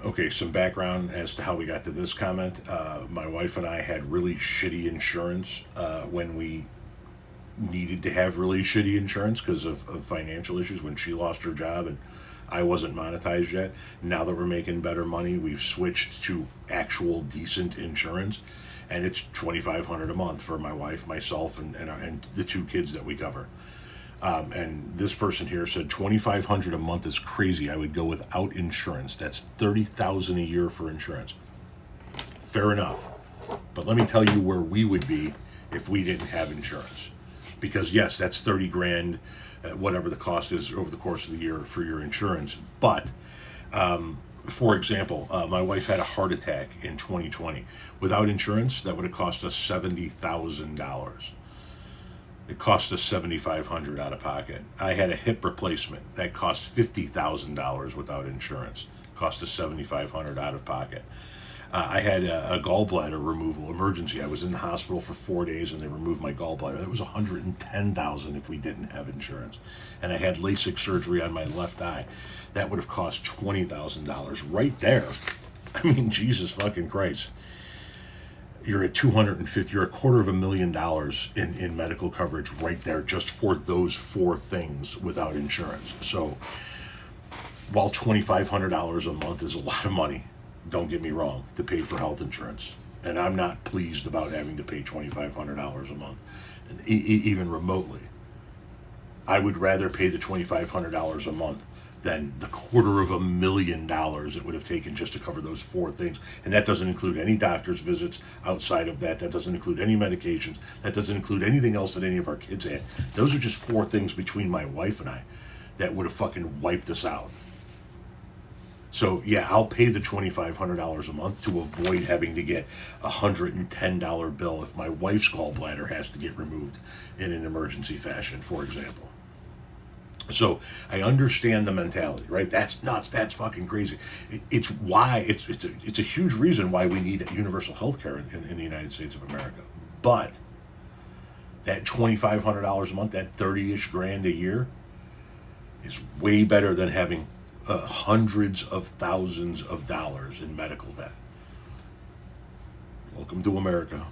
Okay, some background as to how we got to this comment. My wife and I had really shitty insurance when we needed to have really shitty insurance because of financial issues when she lost her job and I wasn't monetized yet. Now that we're making better money, we've switched to actual decent insurance, and it's $2,500 a month for my wife, myself, and the two kids that we cover. And this person here said $2,500 a month is crazy. I would go without insurance. That's $30,000 a year for insurance. Fair enough, but let me tell you where we would be if we didn't have insurance. Because yes, that's 30 grand, whatever the cost is over the course of the year for your insurance. But for example, my wife had a heart attack in 2020. Without insurance, that would have cost us $70,000. It cost us $7,500 out of pocket. I had a hip replacement that cost $50,000 without insurance. It cost us $7,500 out of pocket. I had a gallbladder removal emergency. I was in the hospital for 4 days and they removed my gallbladder. That was $110,000 if we didn't have insurance. And I had LASIK surgery on my left eye. That would have cost $20,000 right there. I mean, Jesus fucking Christ. You're at $250. You're $250,000 in medical coverage right there, just for those four things without insurance. So, while $2,500 a month is a lot of money, don't get me wrong, to pay for health insurance, and I'm not pleased about having to pay $2,500 a month, even remotely. I would rather pay the $2,500 a month than the $250,000 it would have taken just to cover those four things. And that doesn't include any doctor's visits outside of that. That doesn't include any medications. That doesn't include anything else that any of our kids had. Those are just four things between my wife and I that would have fucking wiped us out. So yeah, I'll pay the $2,500 a month to avoid having to get a $110 bill if my wife's gallbladder has to get removed in an emergency fashion, for example. So I understand the mentality, right? That's nuts. That's fucking crazy. It's why it's a huge reason why we need universal health care in the United States of America. But that $2,500 a month, that 30-ish grand a year, is way better than having hundreds of thousands of dollars in medical debt. Welcome to America.